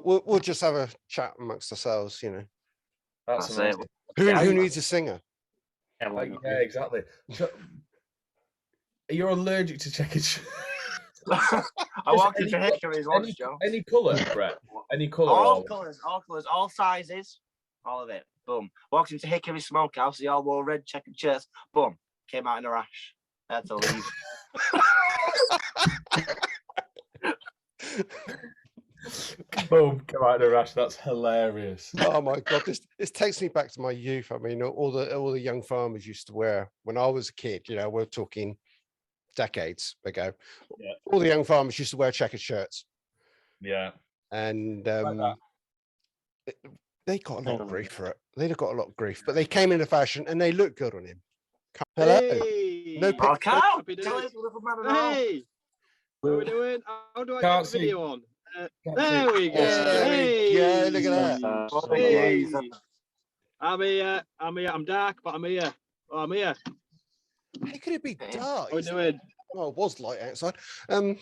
We'll just have a chat amongst ourselves, you know. That's amazing. Who needs a singer? Yeah, exactly. So, you're allergic to checkered shirts. I walked into Hickory's once, Joe. Any colour, Brett? Any colour? All colours, all sizes, all of it. Boom. Walked into Hickory's Smokehouse. They all wore red checkered shirts. Boom. Came out in a rash. I had to leave. Boom, come out in a rash. That's hilarious. Oh my God, this takes me back to my youth. I mean, all the young farmers used to wear when I was a kid. You know, we're talking decades ago. Yeah. All the young farmers used to wear checkered shirts. Yeah, and like they got a lot of grief for it. They got a lot of grief, but they came into fashion and they look good on him. Hello, hey. no Oh, picture. Hey, what are we doing? How do I Can't get the video on? Can't There we go. Hey, yeah, look at that. Hey. I'm here. I'm dark, but I'm here. Oh, I'm here. How could it be dark? What are we doing? Well, it was light outside. it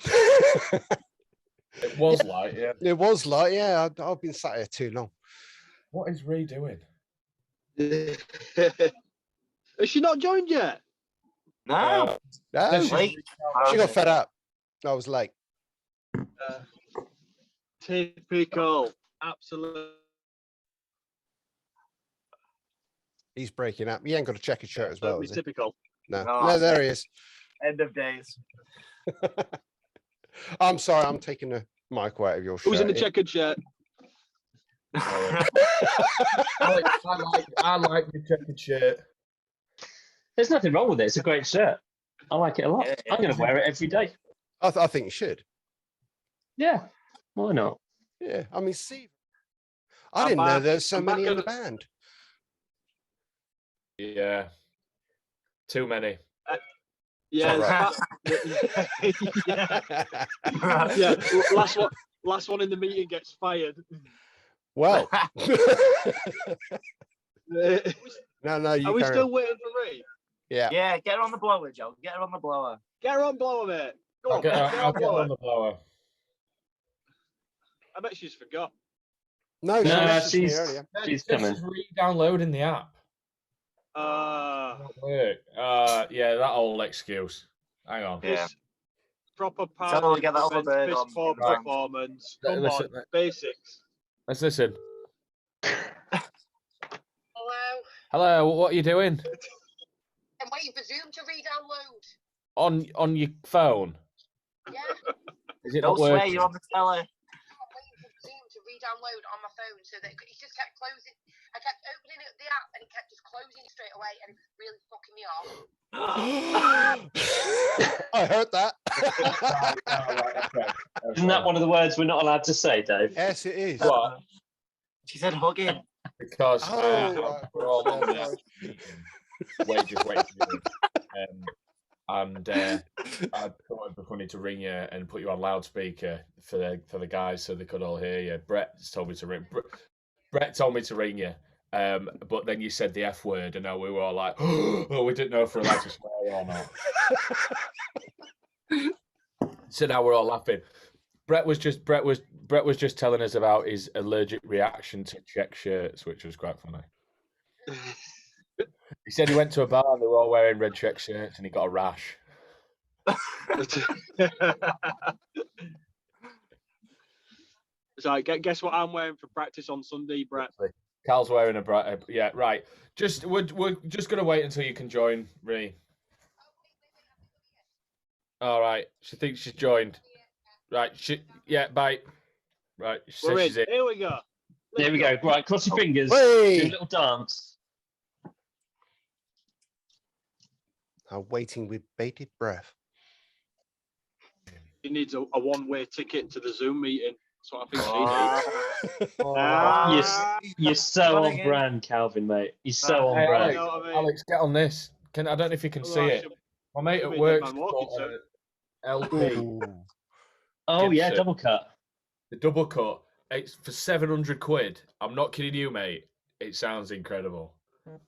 was light. Yeah, it was light. Yeah, I've been sat here too long. What is Ray doing? Has she not joined yet? No. No, Late. she got fed up. I was late. Typical. Absolutely. He's breaking up. He ain't got a checkered shirt as well. Is he? Typical. No, Oh, no, there he is. End of days. I'm sorry, I'm taking the mic out of your shirt. Who's in the checkered shirt? I like the checkered shirt. There's nothing wrong with it. It's a great shirt. I like it a lot. Yeah. I'm going to wear it every day. I think you should. Yeah, why not? Yeah, I mean, see, I didn't know there's so many in the band. Yeah, too many. Yeah, yeah. Last one in the meeting gets fired. Well, no, you are we carry still on. waiting for Ray? Yeah. Yeah, get her on the blower, Joe. Get her on the blower. Get her on blower, mate. Go on, I'll get on the blower. I bet she's forgot. No, she's earlier. She's coming. Re-downloading the app. Work. Yeah, that old excuse. Hang on. Yeah. Proper Tell her we get that other party, bird piss on. poor Right. performance. Listen, Come on, basics. Let's listen. Hello. Hello, what are you doing? I'm waiting for Zoom to re-download. On your phone? Yeah. Is it Don't not swear, working? you're on the telly. I'm waiting for Zoom to re-download on my phone so that it just kept closing. I kept opening the app and it kept just closing straight away and it was really fucking me off. I heard that. Okay. Isn't that one of the words we're not allowed to say, Dave? Yes, it is. What? She said hugging. Because Oh, we're all on right. this wait. And I thought it'd be funny to ring you and put you on loudspeaker for the guys so they could all hear you. Brett told me to ring. Brett told me to ring you, but then you said the F word, and now we were all like, "Oh, we didn't know if we're allowed to swear or not." So now we're all laughing. Brett was just telling us about his allergic reaction to check shirts, which was quite funny. He said he went to a bar and they were all wearing red check shirts and he got a rash. So guess what I'm wearing for practice on Sunday, Brett? Carl's wearing a bright. Yeah, right. We're just gonna wait until you can join, Ree. All right. She thinks she's joined. Right. Bye. Right. She We're says in. she's in. Here we go. There we go. Right, cross your fingers. Hey! Do a little dance. I'm waiting with bated breath. She needs a one-way ticket to the Zoom meeting. That's what I think she needs. You're so on brand, Calvin, mate. You're so on Hey, brand. Alex, get on this. I don't know if you can see it. My mate at work's got an LP. Oh, yeah, Gibson. double cut. The double cut. It's for 700 quid. I'm not kidding you, mate. It sounds incredible.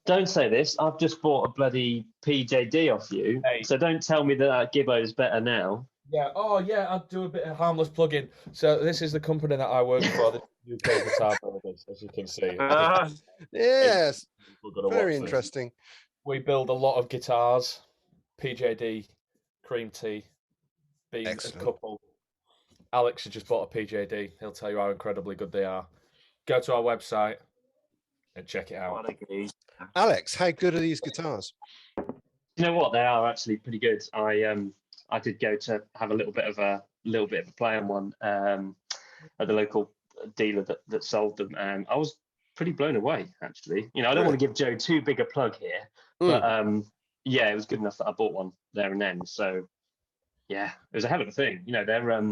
Don't say this. I've just bought a bloody PJD off you. Hey. So don't tell me that Gibbo is better now. Yeah. Oh, yeah. I'll do a bit of harmless plug-in. So this is the company that I work for. UK guitar builders, as you can see. Yes, We're gonna very watch this. interesting. We build a lot of guitars. PJD, Cream Tea, being Excellent. a couple. Alex has just bought a PJD. He'll tell you how incredibly good they are. Go to our website and check it out. What a geez. Alex, how good are these guitars? You know what? They are actually pretty good. I did go to have a little bit of a play on one at the local dealer that sold them, and I was pretty blown away actually. You know, I don't want to give Joe too big a plug here, but yeah, it was good enough that I bought one there and then. So yeah, it was a hell of a thing. You know, they're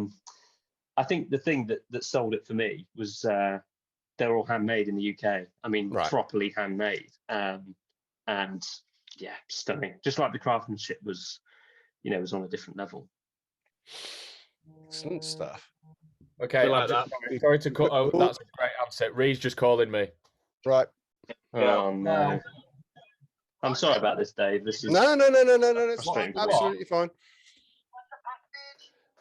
I think the thing that sold it for me was they're all handmade in the UK. I mean, properly handmade, and yeah, stunning. Just like the craftsmanship was, you know, was on a different level. Excellent stuff. Okay, Like sorry to cut. Oh, that's a great answer. Ree's just calling me. Right. Oh no. I'm sorry about this, Dave. This is No. It's frustrating. absolutely fine.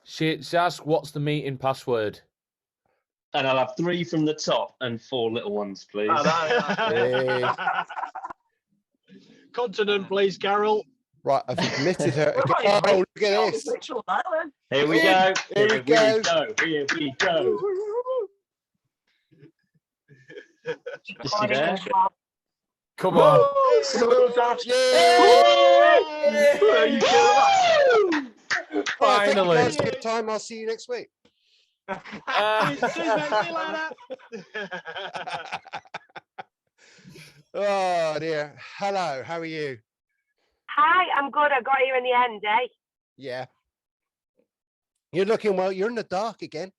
She asked, "What's the meeting password?" And I'll have 3 from the top and 4 little ones, please. Hey. Continent, please, Carol. Right, I've admitted her. Oh, look at this. Here we go. Here we go. Here we go. Is she there? Come on. Finally. Guys, good time. I'll see you next week. Oh dear. Hello, how are you? Hi, I'm good. I got here in the end, eh? Yeah. You're looking well. You're in the dark again.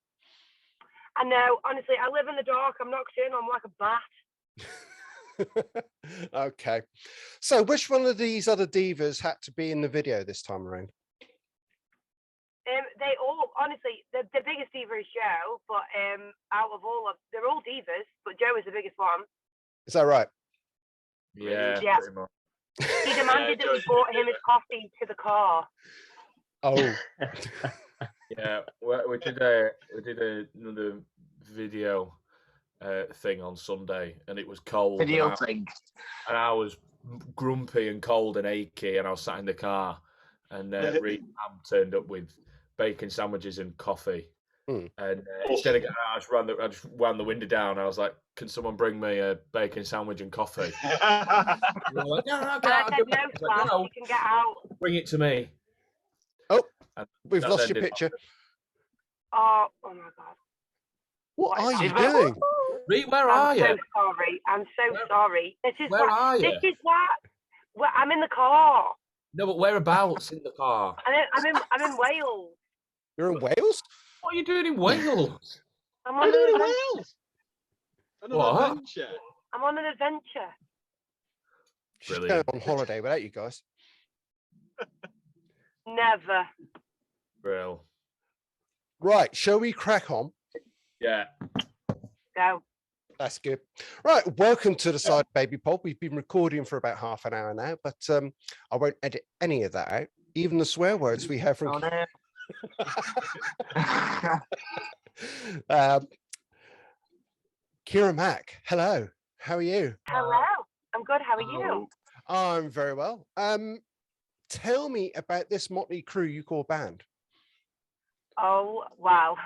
I know. Honestly, I live in the dark. I'm nocturnal. I'm like a bat. Okay. So which one of these other divas had to be in the video this time around? They all, honestly, the biggest diva is Joe, but out of all of, they're all divas, but Joe is the biggest one. Is that right? Yeah. Yeah. Pretty much. He demanded that we brought him his coffee to the car. Oh. Yeah, we did another video thing on Sunday, and it was cold. Video thing. And I was grumpy and cold and achy, and I was sat in the car, and Reed turned up with bacon sandwiches and coffee. And instead of I just ran the window down. I was like, "Can someone bring me a bacon sandwich and coffee?" And like, no, you can get out. Bring it to me. Oh, and we've lost your picture. Oh my God. What are you doing? Reed, where are you? I'm so sorry. I'm so sorry. Where are you? This is what. I'm in the car. No, but whereabouts in the car? I'm in Wales. You're in Wales? What are you doing in Wales? I'm on an adventure. I'm on an adventure. She's going on holiday without you guys. Never. Real. Right, shall we crack on? Yeah. Go. That's good. Right, welcome to the Cyderbaby pod. We've been recording for about half an hour now, but I won't edit any of that out. Even the swear words we have from Kira Mack. Hello, how are you? Hello, I'm good. How are you? I'm very well. Tell me about this motley crew you call band. Oh wow.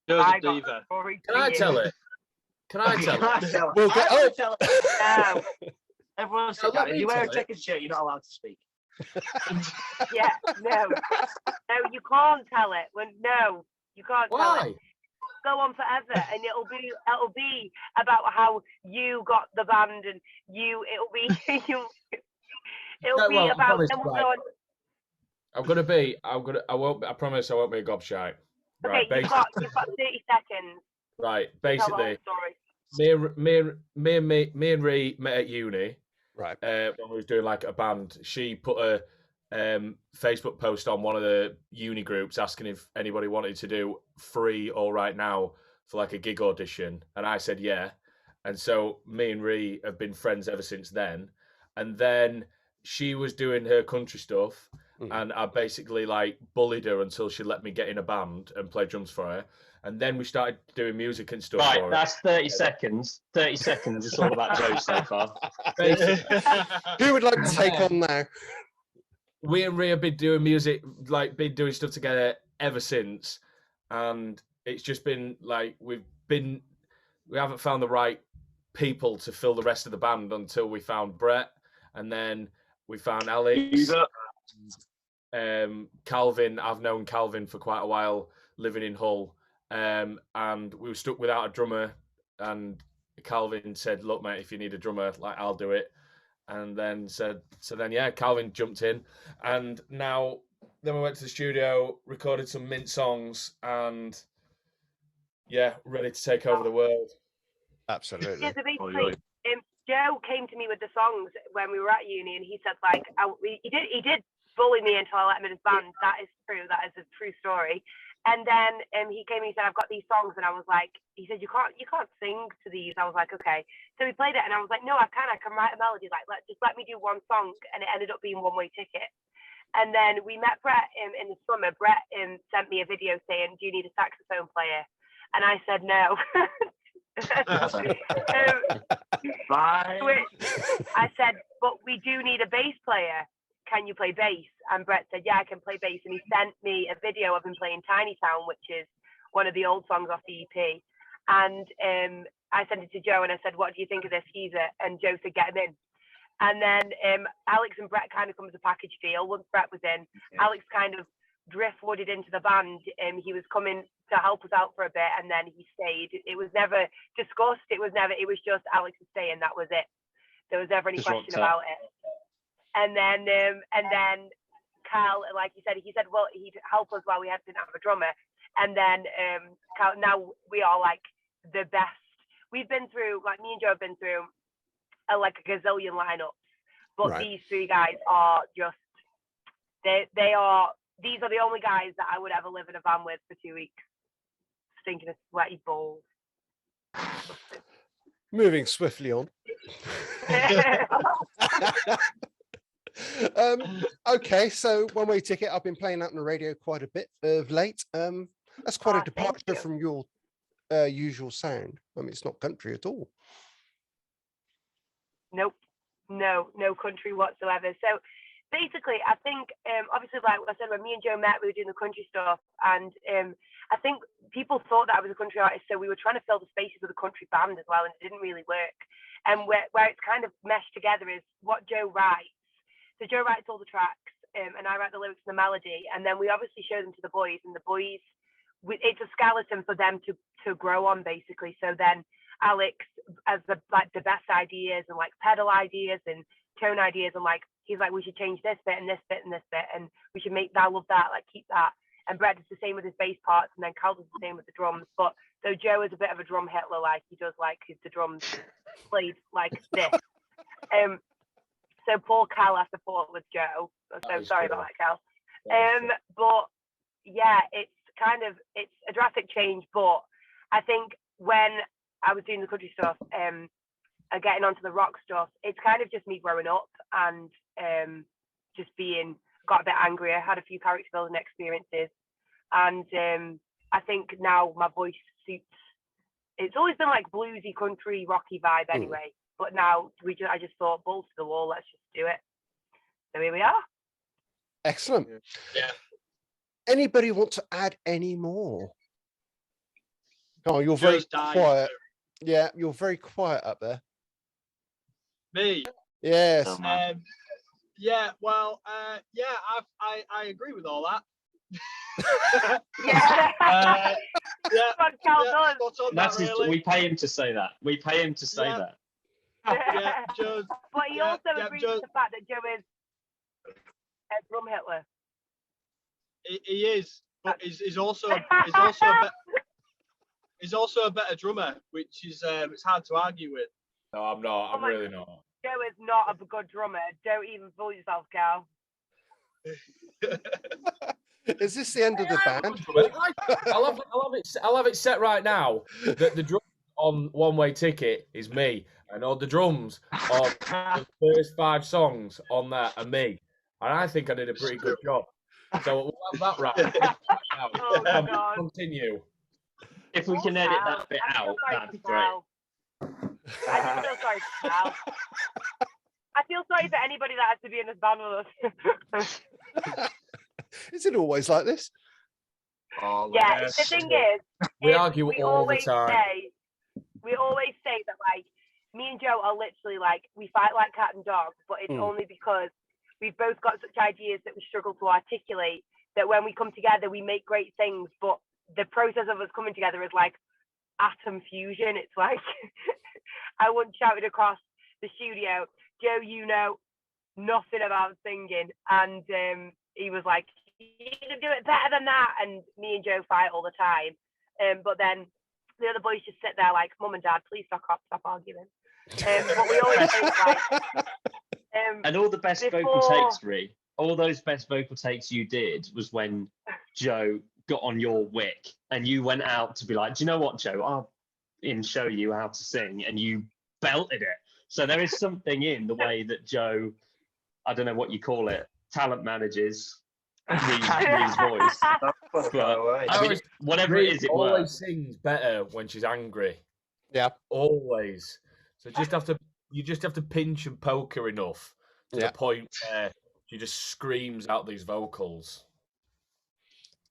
Joe's a diva. Can I tell it? Can I tell it? We'll get No. Everyone sit down. If you wear a tell it. checkered shirt, you're not allowed to speak. Yeah, no, you can't tell it. You can't tell Why? it. Go on forever, and it'll be about how you got the band, and it'll be about. And we'll go on. I promise I won't be a gobshite. Okay, Right, you've got 30 seconds. Right, Tell the basically, whole story. me and Ree met at uni. Right. When we was doing like a band. She put a Facebook post on one of the uni groups asking if anybody wanted to do free or right now for like a gig audition, and I said yeah. And so me and Ree have been friends ever since then. And then she was doing her country stuff, and I basically like bullied her until she let me get in a band and play drums for her. and then we started doing music and stuff. Right, for it. that's 30 seconds. 30 seconds. It's all about Joe so far. Who would like to take on now? We and Rhea been doing music, like been doing stuff together ever since, and it's just been like we haven't found the right people to fill the rest of the band until we found Brett, and then we found Alex. Calvin, I've known Calvin for quite a while, living in Hull, and we were stuck without a drummer, and Calvin said, "Look, mate, if you need a drummer, like I'll do it." And then Calvin jumped in, and then we went to the studio, recorded some mint songs, and ready to take over the world. Absolutely. Yeah, so basically, Joe came to me with the songs when we were at uni, and he said like, he did bully me until I let him in his band. That is true. That is a true story. And then he came and he said, "I've got these songs," and I was like, he said, you can't sing to these. I was like, okay. So we played it, and I was like, no, I can write a melody. Like, let me do one song, and it ended up being One Way Ticket. And then we met Brett in the summer. Brett sent me a video saying, "Do you need a saxophone player?" And I said no. I said, "But we do need a bass player. Can you play bass?" And Brett said, "Yeah, I can play bass." And he sent me a video of him playing Tiny Town, which is one of the old songs off the EP. And I sent it to Joe, and I said, "What do you think of this geezer?" And Joe said, "Get him in." And then Alex and Brett kind of come as a package deal. Once Brett was in, Alex kind of driftwooded into the band. He was coming to help us out for a bit, and then he stayed. It was never discussed. It was just Alex was staying. That was it. There was never any question about it. And then Cal, like he said, well, he'd help us while we didn't have a drummer. And then Cal, now we are like the best. We've been through, like me and Joe have been through like a gazillion lineups, but these three guys are just, these are the only guys that I would ever live in a van with for 2 weeks, stinking of sweaty balls. Moving swiftly on. Okay, so One Way Ticket, I've been playing that on the radio quite a bit of late. That's quite a departure from your usual sound. I mean, it's not country at all. Nope, no country whatsoever. So basically, I think obviously, like I said, when me and Joe met, we were doing the country stuff, and I think people thought that I was a country artist, so we were trying to fill the spaces with a country band as well, and it didn't really work. And where it's kind of meshed together is what Joe writes. So Joe writes all the tracks, and I write the lyrics and the melody, and then we obviously show them to the boys, and the boys, it's a skeleton for them to grow on, basically. So then Alex has the best ideas and like pedal ideas and tone ideas, and like he's like, we should change this bit and this bit and this bit, and we should make that, love that, like keep that. And Brett does the same with his bass parts, and then Cal does the same with the drums. But so Joe is a bit of a drum Hitler, like he does like the drums played like this. So poor Cal has to pull with Joe. I'm so sorry about that, Cal. But yeah, it's a drastic change. But I think when I was doing the country stuff, getting onto the rock stuff, it's kind of just me growing up and just got a bit angrier, had a few character building experiences, and I think now my voice suits. It's always been like bluesy, country, rocky vibe anyway. But now I just thought, balls to the wall, let's just do it. So here we are. Excellent. Yeah. Anybody want to add any more? Oh, you're very quiet. Yeah, you're very quiet up there. Me? Yes. Yeah. Well. Yeah. I agree with all that. We pay him to say that. We pay him to say that. Yeah, Joe. But he also agrees with the fact that Joe is a drum Hitler. He is, but he's also a better drummer, which is it's hard to argue with. No, I'm not. I'm really not. Joe is not a good drummer. Don't even fool yourself, Cal. Is this the end of the band? I'll have it set right now that the drum on One Way Ticket is me, and all the drums on the first 5 songs on that are me, and I think I did a pretty good job. So we'll have that right now. Oh, God. Continue. If we can edit that bit out, that'd be great. I feel sorry for Sal. I feel sorry for anybody that has to be in this band with us. Is it always like this? Oh, Yeah, Yes. the thing is, We argue we all the always time. we always say that, like, me and Joe are literally like, we fight like cat and dog, but it's only because we've both got such ideas that we struggle to articulate, that when we come together, we make great things, but the process of us coming together is like atom fusion. It's like, I once shouted across the studio, Joe, you know nothing about singing. And he was like, you can do it better than that. And me and Joe fight all the time. But then the other boys just sit there like, Mum and Dad, please stop arguing. But we always think like, and all the best vocal takes, Ree, all those best vocal takes you did was when Joe got on your wick and you went out to be like, do you know what, Joe, I'll show you how to sing, and you belted it. So there is something in the way that Joe, I don't know what you call it, talent manages Ree's voice. But I mean, whatever it is, it always works. sings better when she's angry. Yeah. Always. So you just have to pinch and poke her enough to the point where she just screams out these vocals.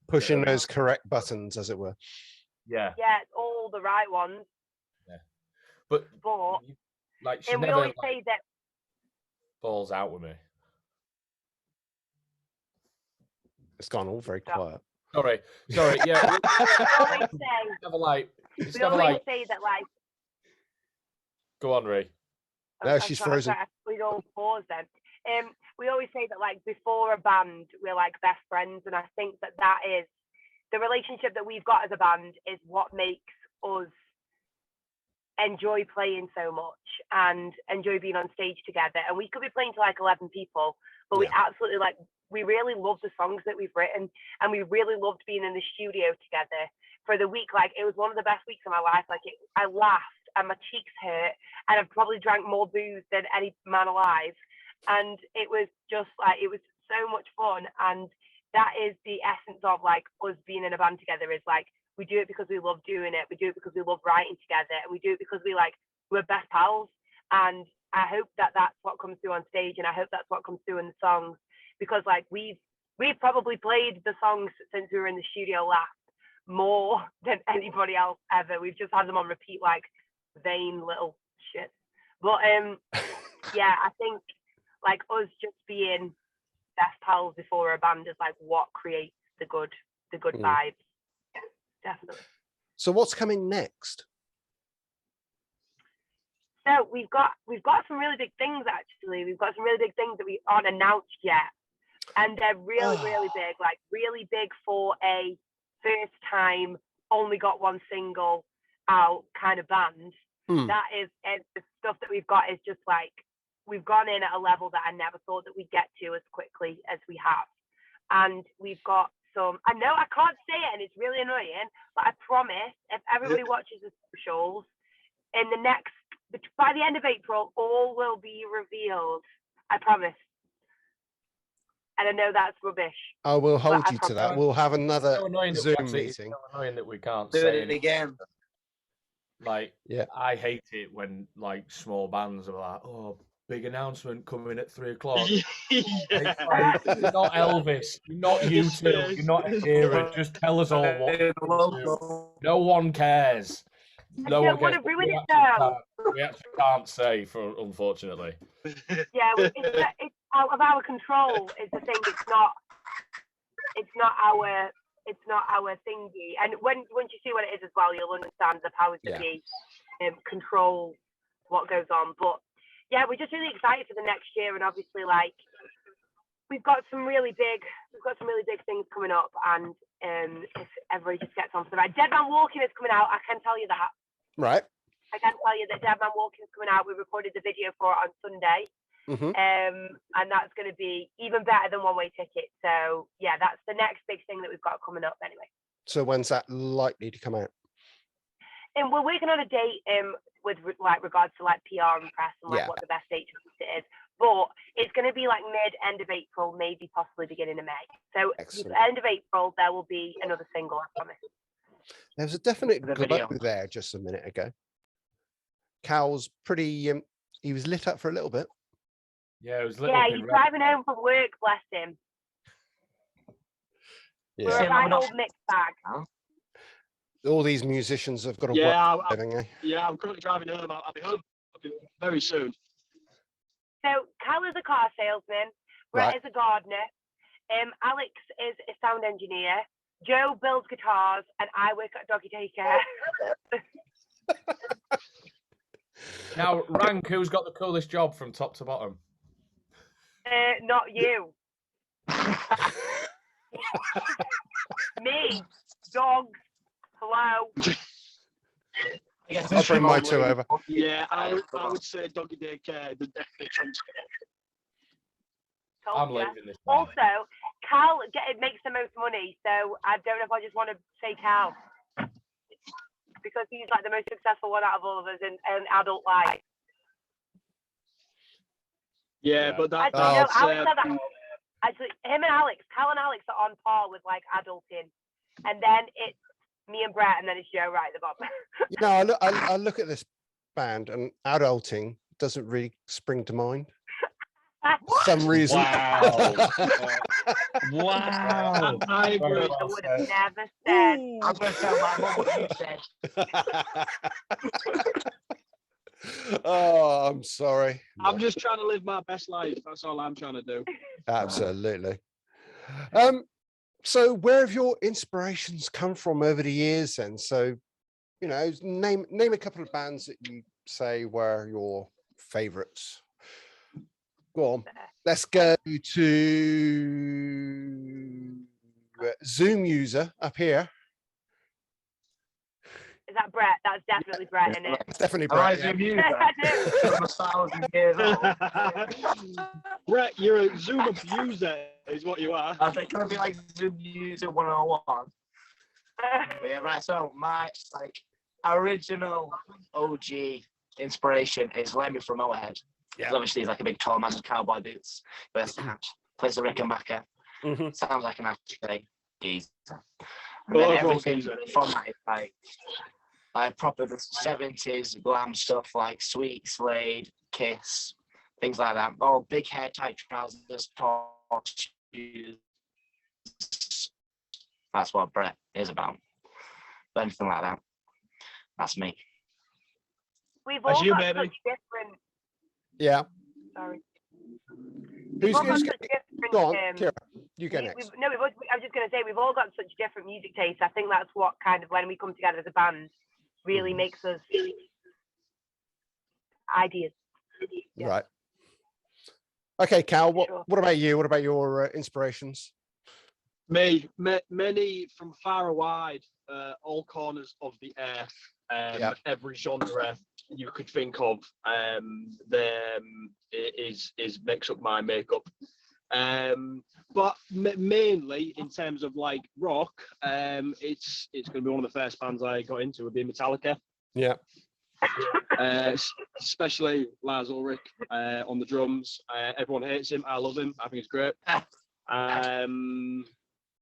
Pushing those correct buttons, as it were. Yeah. Yeah, it's all the right ones. Yeah. But like she we never always say that falls out with me. It's gone all very quiet. Sorry. Yeah. We always say that, like. Go on, Ray. No, she's frozen. We all pause then. We always say that, like, before a band, we're like best friends, and I think that is the relationship that we've got as a band is what makes us enjoy playing so much and enjoy being on stage together. And we could be playing to like 11 people, but we absolutely we really love the songs that we've written, and we really loved being in the studio together for the week. Like, it was one of the best weeks of my life. Like, I laughed and my cheeks hurt, and I've probably drank more booze than any man alive. And it was just like, it was so much fun. And that is the essence of like us being in a band together, is like, we do it because we love doing it. We do it because we love writing together, and we do it because we're best pals. And I hope that that's what comes through on stage, and I hope that's what comes through in the songs, because like we've probably played the songs since we were in the studio last more than anybody else ever. We've just had them on repeat like vain little shit. But yeah, I think like us just being best pals before a band is like what creates the good vibes. Yeah, definitely. So what's coming next? So we've got some really big things, actually. We've got some really big things that we aren't announced yet, and they're really really big, like really big for a first time only got one single out kind of band. That is, and the stuff that we've got is just like, we've gone in at a level that I never thought that we'd get to as quickly as we have. And we've got some, I know I can't say it and it's really annoying, but I promise if everybody watches the socials, in the next, by the end of April, all will be revealed. I promise. And I know that's rubbish. I will hold you to that. We'll have another Zoom meeting. It's so annoying that we can't Do say it again. Like, I hate it when like small bands are like, "Oh, big announcement coming at 3:00." You're not Elvis. You're not U2. You're not Akira. Just tell us all what you do. No one cares. No one cares. Ruin it now. We actually can't say, unfortunately. Yeah, it's out of our control. Is the thing. It's not our thingy. And once you see what it is as well, you'll understand the powers that be control what goes on. But yeah, we're just really excited for the next year, and obviously, like, we've got some really big things coming up. And if everybody just gets on for the ride, Dead Man Walking is coming out. I can tell you that. Right. I can tell you that Dead Man Walking is coming out. We recorded the video for it on Sunday. And that's going to be even better than One Way Ticket. So yeah, that's the next big thing that we've got coming up anyway. So when's that likely to come out? And we're working on a date with like regards to like PR and press and like what the best date to release it is. But it's going to be like end of April, maybe possibly beginning of May. So end of April there will be another single, I promise. There was a definite The glow video. there just a minute ago. Cal's pretty, he was lit up for a little bit. Yeah, it was lit Yeah, up he's in red. driving home from work, bless him. We're Yeah. a Yeah. right old mixed bag. All these musicians have got to work, Yeah, haven't they? yeah, I'm currently driving home. I'll be home very soon. So Cal is a car salesman, Brett Right. is a gardener, Alex is a sound engineer, Joe builds guitars, and I work at doggy daycare. Now, rank who's got the coolest job from top to bottom. Not you. Me. Dogs. Hello. I'll bring my two over. Yeah, I would say doggy daycare. The definite trumps. I'm Told ya. leaving this one. Also, Cal makes the most money, so I don't know if I just want to say Cal. Because he's like the most successful one out of all of us in adult life. Yeah, but that, Actually, no, that's Alex said that. Actually, him and Alex, Cal and Alex are on par with like adulting. And then it's me and Brett, and then it's Joe right at the bottom. You know, I look at this band and adulting doesn't really spring to mind for some reason. Wow. Wow. I agree. I would have never said. I'm going to tell my mum what you said. Oh, I'm sorry. I'm just trying to live my best life. That's all I'm trying to do. Absolutely. So where have your inspirations come from over the years then? So, you know, name a couple of bands that you say were your favorites. Go on. Let's go to Zoom user up here. Is that Brett? That's definitely Brett, isn't it? It's definitely Am I Brett. Zoom user? I'm 1,000 years old. Brett, you're a Zoom abuser, is what you are. I think it'll be like Zoom user 101. But yeah, right. So my original OG inspiration is Lemmy from Motorhead. Yeah. Obviously, he's like a big tall man with cowboy boots, wears a hat, plays the Rickenbacker. Mhm. Sounds like an actually geezer. And Oh, then of course everything geezer. from that is like proper the 70s glam stuff like Sweet Slade, Kiss, things like that. All big hair, tight trousers, tall shoes. That's what Brett is about. But anything like that. That's me. We've That's all you, got baby. such different. Yeah. Sorry. Who's We've all got who's such different. go on, Kira, you go I next. was just going to say we've all got such different music tastes. I think that's what kind of when we come together as a band really makes us ideas. Yeah. Right. Okay, Cal, Sure. what about you? What about your inspirations? Many from far and wide, all corners of the earth, every genre you could think of, is makes up my makeup. But mainly in terms of like rock, it's going to be one of the first bands I got into would be Metallica. Yeah. Especially Lars Ulrich on the drums. Everyone hates him. I love him. I think he's great.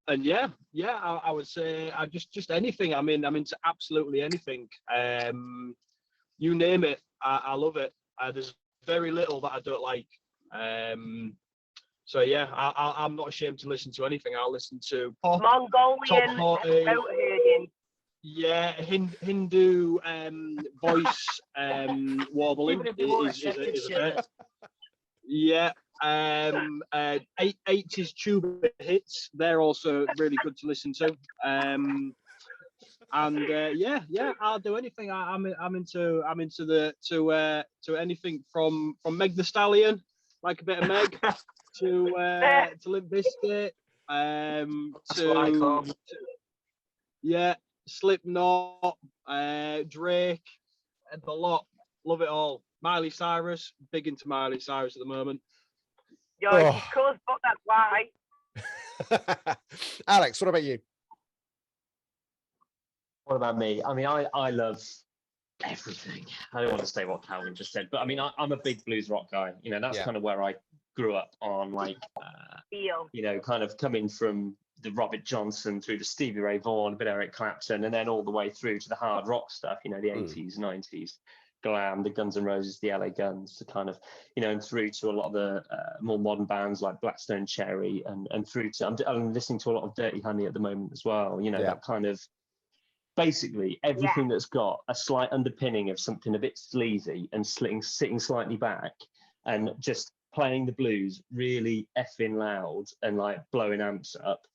And yeah, I would say I just anything. I'm into absolutely anything. You name it, I love it. There's very little that I don't like. So yeah, I'm not ashamed to listen to anything. I'll listen to pop, Mongolian top 40. goat herding. Yeah, Hindu voice warbling Even if they wore a is checkered a shirt. bit. Yeah, 80s tuba hits. They're also really good to listen to. Yeah, I'll do anything. I'm into anything from Meg the Stallion, like a bit of Meg, to Limp Bizkit, yeah, Slipknot, Drake, and the lot. Love it all. Miley Cyrus, big into Miley Cyrus at the moment. Yo, Oh. of course, but that's why. Alex, what about you? What about me? I mean, I love everything. I don't want to say what Calvin just said, but I mean, I'm a big blues rock guy. You know, that's Yeah. kind of where I grew up on, like, Feel. you know, kind of coming from the Robert Johnson through the Stevie Ray Vaughan, a bit of Eric Clapton, and then all the way through to the hard rock stuff, you know, the 80s, 90s, glam, the Guns N' Roses, the LA Guns, the kind of, you know, and through to a lot of the more modern bands like Blackstone Cherry, and through to, I'm listening to a lot of Dirty Honey at the moment as well, you know, that kind of, basically everything that's got a slight underpinning of something a bit sleazy and sitting slightly back and just playing the blues really effing loud and like blowing amps up.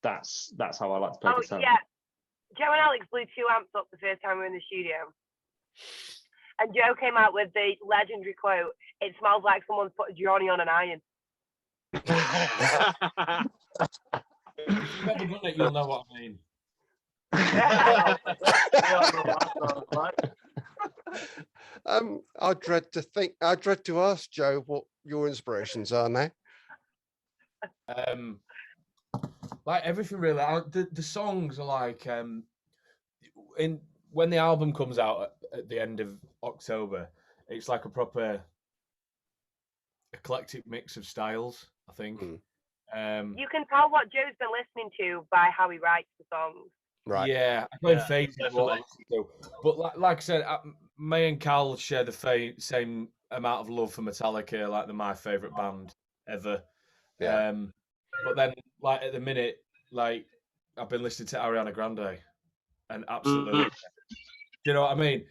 That's how I like to play guitar. Yeah, Joe and Alex blew 2 amps up the first time we were in the studio, and Joe came out with the legendary quote, "It smells like someone's put a Johnny on an iron." If you've ever done it, you'll know what I mean. I dread to ask Joe what your inspirations are now. Like everything really. The songs are like when the album comes out at the end of October, it's like a proper eclectic mix of styles, I think. You can tell what Joe's been listening to by how he writes the songs. Right. Yeah, I go in phases of what I listen to. But like I said, me and Cal share the same amount of love for Metallica. Like they're my favourite band ever. Yeah. But then, like at the minute, like I've been listening to Ariana Grande, and absolutely, you know what I mean?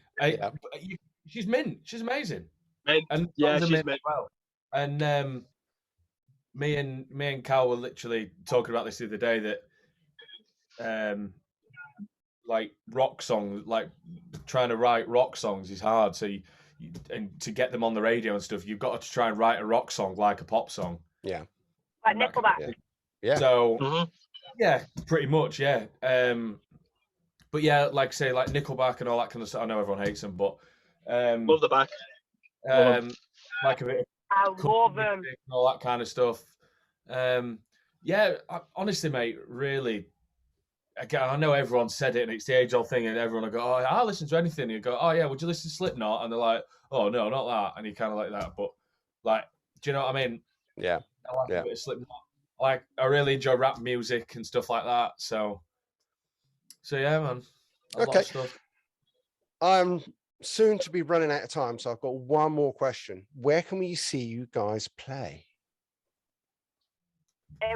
She's mint. She's amazing. And she's mint. Well. And me and Cal were literally talking about this the other day that like rock songs, like trying to write rock songs is hard. So and to get them on the radio and stuff, you've got to try and write a rock song like a pop song. Yeah. Like Nickelback. Yeah. So yeah, pretty much, yeah. But yeah, like say like Nickelback and all that kind of stuff. I know everyone hates them, but love the back. Like a bit of I love them. and all that kind of stuff. Yeah, honestly, mate, really. Again, I know everyone said it, and it's the age-old thing, and everyone will go, "Oh, I'll listen to anything." And you go, "Oh yeah, would you listen to Slipknot?" And they're like, "Oh no, not that." And you kind of like that, but like, do you know what I mean? Yeah. I like a bit of Slipknot. Like, I really enjoy rap music and stuff like that. So yeah, man. A lot of stuff. I'm soon to be running out of time, so I've got one more question. Where can we see you guys play?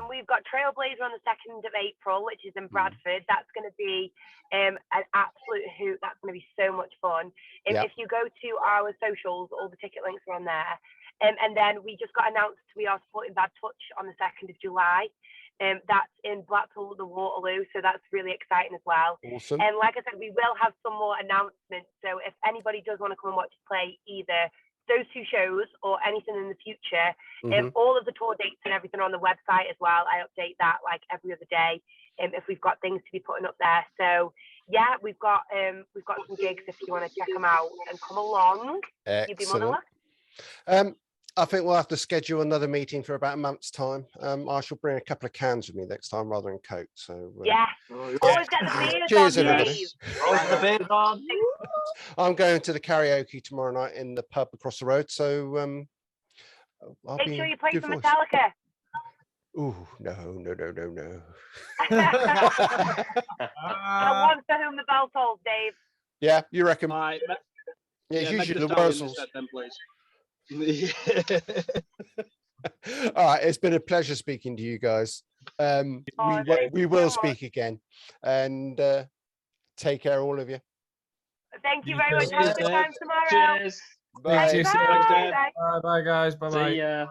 We've got Trailblazer on the 2nd of April, which is in Bradford. That's going to be an absolute hoot. That's going to be so much fun. If you go to our socials, all the ticket links are on there. And then we just got announced we are supporting Bad Touch on the 2nd of July. That's in Blackpool, the Waterloo, so that's really exciting as well. Awesome. And like I said, we will have some more announcements. So if anybody does want to come and watch us play either those 2 shows or anything in the future, all of the tour dates and everything on the website as well. I update that like every other day if we've got things to be putting up there. So yeah, we've got some gigs if you want to check them out and come along. You'd be more than welcome. I think we'll have to schedule another meeting for about a month's time. I shall bring a couple of cans with me next time rather than Coke. So always get the beers. Cheers, on, everybody. Always the beers on. I'm going to the karaoke tomorrow night in the pub across the road. So make sure you play for Metallica. Ooh, no. One for whom the bell tolls, Dave. Yeah, you reckon? Yeah, it's usually the Wurzels. All right, it's been a pleasure speaking to you guys. We will speak again, and take care, all of you. Thank you very much. Have a good time tomorrow. Cheers. Bye. Bye, guys. Bye. See ya.